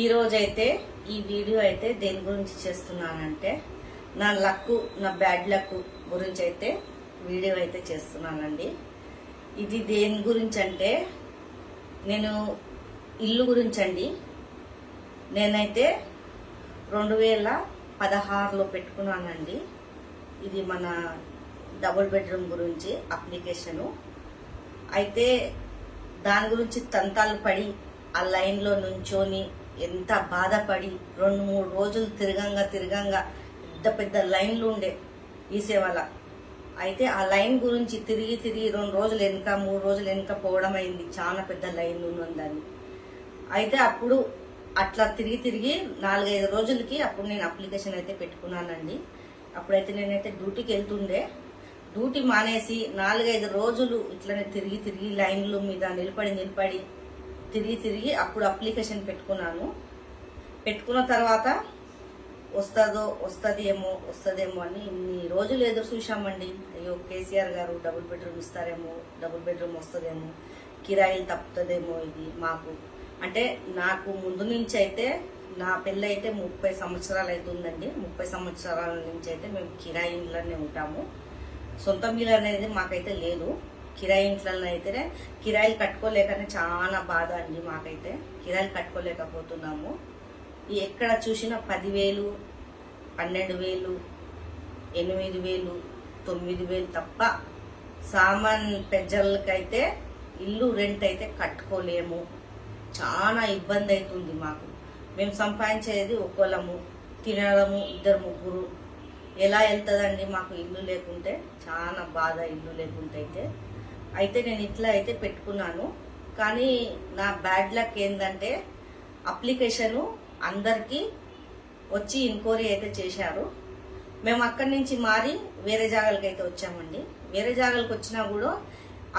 ఈ రోజైతే ఈ వీడియో అయితే దేని గురించి చేస్తున్నానంటే నా లక్ నా బ్యాడ్ లక్ గురించి అయితే వీడియో అయితే చేస్తున్నానండి. ఇది దేని గురించి అంటే నేను ఇల్లు గురించి అండి. నేనైతే 2016లో పెట్టుకున్నానండి. ఇది మన డబుల్ బెడ్రూమ్ గురించి అప్లికేషను. అయితే దాని గురించి తంతాలు పడి ఆ లైన్లో నుంచొని ఎంత బాధపడి 2-3 రోజులు తిరగంగా పెద్ద పెద్ద లైన్లు ఉండే ఈ సేవల. అయితే ఆ లైన్ గురించి తిరిగి 2 రోజులు వెనుక 3 రోజులు వెనుక పోవడం అయింది. చాలా పెద్ద లైన్ ఉందని. అయితే అప్పుడు అట్లా తిరిగి 4-5 రోజులకి అప్పుడు నేను అప్లికేషన్ అయితే పెట్టుకున్నానండి. అప్పుడైతే నేనైతే డ్యూటీకి వెళ్తుండే. డ్యూటీ మానేసి 4-5 రోజులు ఇట్లనే తిరిగి లైన్ల మీద నిలబడి తిరిగి అప్పుడు అప్లికేషన్ పెట్టుకున్నాను. పెట్టుకున్న తర్వాత వస్తుందేమో అని ఇన్ని రోజులు ఎదురు చూసామండి. అయ్యో కేసీఆర్ గారు డబుల్ బెడ్రూమ్ ఇస్తారేమో, డబుల్ బెడ్రూమ్ వస్తుందేమో, కిరాయిలు తప్పుతుందేమో. ఇది మాకు అంటే నాకు ముందు నుంచి అయితే నా పెళ్ళి అయితే 30 సంవత్సరాలు అవుతుందండి. 30 సంవత్సరాల నుంచి అయితే మేము కిరాయి ఇంట్లోనే ఉంటాము. సొంత ఇల్లు అనేది మాకైతే లేదు. కిరాయి ఇంట్లలో అయితేనే కిరాయిలు కట్టుకోలేకనే చాలా బాధ అండి. మాకైతే కిరాయిలు కట్టుకోలేకపోతున్నాము. ఎక్కడ చూసినా 10,000, 12,000, 8,000, 9,000 తప్ప సామాన్ పెద్దలకైతే ఇల్లు రెంట్ అయితే కట్టుకోలేము. చాలా ఇబ్బంది అవుతుంది మాకు. మేము సంపాదించేది ఒక్కోళ్ళము, తినడము 2-3. ఎలా వెళ్తుందండి మాకు ఇల్లు లేకుంటే? చాలా బాధ ఇల్లు లేకుంటే అయితే నేను ఇట్లా అయితే పెట్టుకున్నాను. కానీ నా బ్యాడ్ లక్ ఏంటంటే అప్లికేషను అందరికీ వచ్చి ఎంక్వైరీ అయితే చేశారు. మేము అక్కడి నుంచి మారి వేరే జాగాలకి అయితే వచ్చామండి. వేరే జాగాలకు వచ్చినా కూడా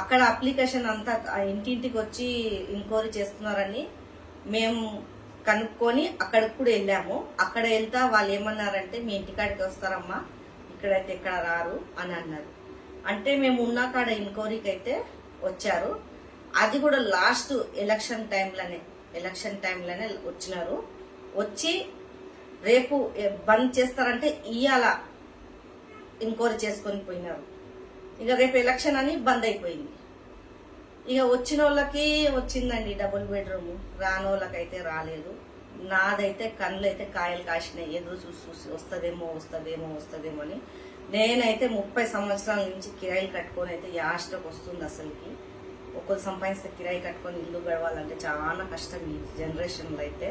అక్కడ అప్లికేషన్ అంతా ఇంటింటికి వచ్చి ఎంక్వైరీ చేస్తున్నారని మేము కనుక్కొని అక్కడికి కూడా వెళ్ళాము. అక్కడ వెళ్తా వాళ్ళు ఏమన్నారంటే మీ ఇంటికాడికి వస్తారమ్మా, ఇక్కడైతే ఎక్కడ రారు అని అన్నారు. అంటే మేము ఉన్న కాడ ఎంక్వైరీకి అయితే వచ్చారు. అది కూడా లాస్ట్ ఎలక్షన్ టైంలోనే వచ్చినారు. వచ్చి రేపు బంద్ చేస్తారంటే ఇవాళ ఎంక్వైరీ చేసుకొని పోయినారు. ఇక రేపు ఎలక్షన్ అని బంద్ అయిపోయింది. ఇక వచ్చిన వాళ్ళకి వచ్చిందండి డబుల్ బెడ్రూమ్, రాని వాళ్ళకైతే రాలేదు. నాదైతే కళ్ళు అయితే కాయలు కాసినాయి. ఎదురు చూసి వస్తుందేమో అని. నేనైతే 30 సంవత్సరాల నుంచి కిరాయిలు కట్టుకొని అయితే యాస్టకు వస్తుంది. అసలుకి ఒక్కరు సంపాదిస్తే కిరాయి కట్టుకొని ఇల్లు గడవాలంటే చాలా కష్టం ఈ జనరేషన్లో అయితే.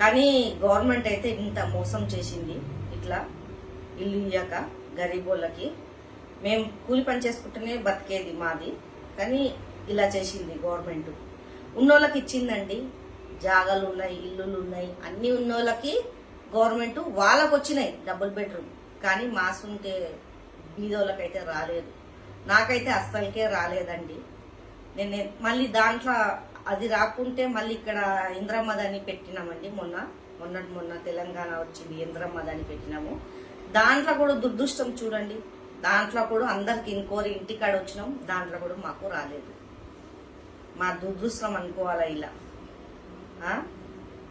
కానీ గవర్నమెంట్ అయితే ఇంత మోసం చేసింది. ఇట్లా ఇల్లు ఇయ్యాక గరీబోళ్ళకి. మేము కూలి పని చేసుకుంటూనే బతికేది మాది. కానీ ఇలా చేసింది గవర్నమెంట్. ఉన్నోళ్ళకి ఇచ్చిందండి. జాగాలు ఉన్నాయి, ఇల్లులు ఉన్నాయి, అన్ని ఉన్నోళ్ళకి గవర్నమెంట్ వాళ్ళకు వచ్చినాయి డబుల్ బెడ్రూమ్. కానీ మాసుంటే బీదోళ్ళకైతే రాలేదు. నాకైతే అస్సలకే రాలేదండి. నేను మళ్ళీ దాంట్లో అది రాకుంటే మళ్ళీ ఇక్కడ ఇంద్రమ్మదని పెట్టినామండి. మొన్న తెలంగాణ వచ్చింది, ఇంద్రమ్మదని పెట్టినాము. దాంట్లో కూడా దురదృష్టం చూడండి. దాంట్లో కూడా అందరికి ఇంకోరి ఇంటికాడ వచ్చినాం. దాంట్లో కూడా మాకు రాలేదు. మా దురదృష్టం అనుకోవాలా. ఇలా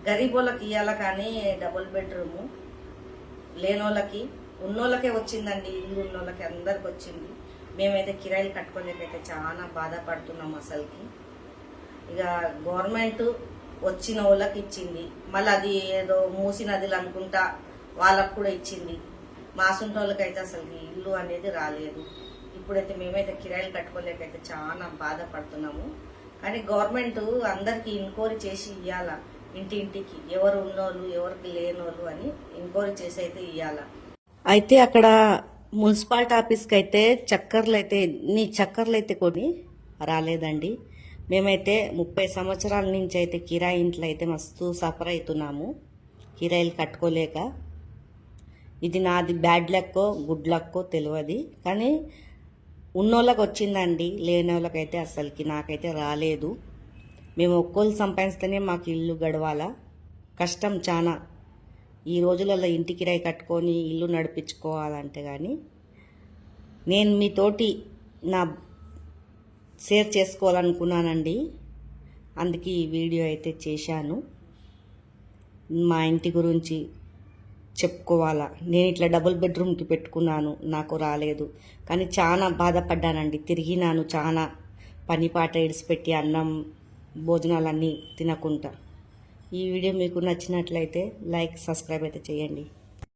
గరీబోళ్ళకి ఇవ్వాల కానీ డబుల్ బెడ్రూము లేనోళ్ళకి, ఉన్నోళ్ళకే వచ్చిందండి. ఇల్లు ఉన్నోళ్ళకి అందరికి వచ్చింది. మేమైతే కిరాయిలు కట్టుకోలేకైతే చాలా బాధపడుతున్నాం అసలుకి. ఇక గవర్నమెంట్ వచ్చిన వాళ్ళకి ఇచ్చింది. మళ్ళీ అది ఏదో మూసినదిలు అనుకుంటా వాళ్ళకు కూడా ఇచ్చింది. మాసుంటి వాళ్ళకైతే అసలు ఇల్లు అనేది రాలేదు. ఇప్పుడైతే మేమైతే కిరాయిలు కట్టుకోలేకైతే చాలా బాధపడుతున్నాము. కానీ గవర్నమెంట్ అందరికి ఎంక్వైరీ చేసి ఇవ్వాల. ఇంటింటికి ఎవరు ఉన్నోళ్ళు ఎవరికి లేనోళ్ళు అని ఎంక్వైరీ చేసి అయితే ఇవ్వాల. అయితే అక్కడ మున్సిపాలిటీ ఆఫీస్కి అయితే చక్కర్లు అయితే కొని రాలేదండి. మేమైతే 30 సంవత్సరాల నుంచి అయితే కిరాయి ఇంట్లో అయితే మస్తు సఫర్ అవుతున్నాము కిరాయిలు కట్టుకోలేక. ఇది నాది బ్యాడ్ లక్కో గుడ్ లక్కో తెలియదు. కానీ ఉన్నోళ్ళకి వచ్చిందండి, లేని వాళ్ళకైతే అసలుకి నాకైతే రాలేదు. మేము ఒక్కోళ్ళు సంపాదిస్తేనే మాకు ఇల్లు గడవాలా. కష్టం చాలా ఈ రోజులలో ఇంటి కిరాయి కట్టుకొని ఇల్లు నడిపించుకోవాలంటే. కానీ నేను మీతోటి నా షేర్ చేసుకోవాలనుకున్నానండి. అందుకే ఈ వీడియో అయితే చేశాను. మా ఇంటి గురించి చెప్పుకోవాలా. నేను ఇట్లా డబుల్ బెడ్రూమ్కి పెట్టుకున్నాను, నాకు రాలేదు. కానీ చాలా బాధపడ్డానండి. తిరిగినాను చాలా, పని పాట ఇడిచిపెట్టి అన్నం భోజనాలన్నీ తినకుండా. ఈ వీడియో మీకు నచ్చినట్లయితే లైక్, సబ్స్క్రైబ్ అయితే చేయండి.